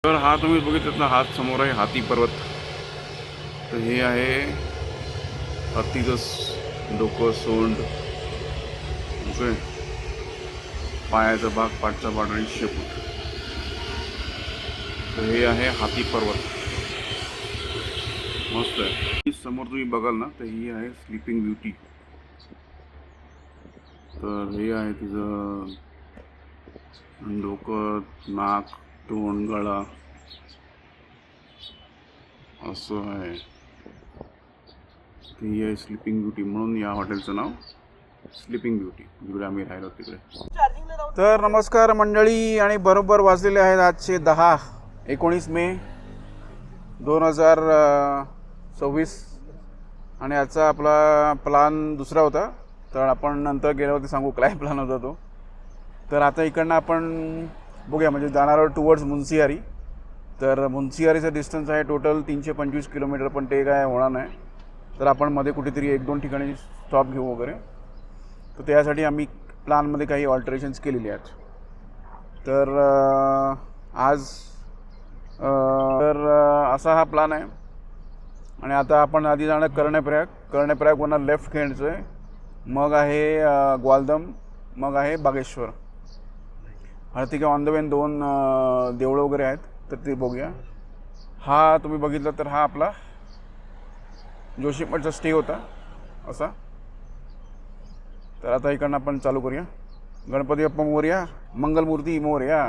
तर हा तुम्ही बघितलात ना, हात समोर आहे हाती पर्वत. तर हे आहे हत्तीचं डोकं, सोंड, ओके, पायाचा भाग, पाठचा भाग आणि शेपूट. तर हे आहे हाती पर्वत, मस्त आहे. समोर तुम्ही बघाल ना, तर ही आहे स्लीपिंग ब्युटी. तर हे आहे तिचं डोकं, नाक, तोंड, गळा असं आहे. ही आहे स्लीपिंग ब्युटी, म्हणून या हॉटेलचं नाव स्लीपिंग ब्युटी, जिकडे आम्ही राहिलो तिकडे. तर नमस्कार मंडळी, आणि बरोबर वाजलेले आहेत आजचे 19 मे 2026. आणि आजचा आपला प्लान दुसरा होता, तर आपण नंतर गेल्यावरती सांगू काय प्लान होता तो. तर आता इकडनं आपण बघूया, म्हणजे जाणार आहोत टुवर्ड्स मुन्सियारी. तर मुन्सियारीचं डिस्टन्स आहे टोटल 325 किलोमीटर, पण ते काय होणार नाही. तर आपण मध्ये कुठेतरी 1-2 ठिकाणी स्टॉप घेऊ वगैरे. तर त्यासाठी आम्ही प्लॅनमध्ये काही ऑल्टरेशन्स केलेली आहेत. तर आज असा हा प्लॅन आहे. आणि आता आपण आधी जाणार कर्णप्रयागवरून लेफ्ट घ्यायचं आहे, मग आहे ग्वालदम, मग आहे बागेश्वर. आणि तिकडे ऑन द वेन 2 देवळं वगैरे आहेत, तर ते बघूया. हा तुम्ही बघितलं तर हा आपला जोशीमठचा स्टे होता असा. तर आता इकडनं आपण चालू करूया. गणपती बाप्पा मोरया, मंगलमूर्ती मोरया.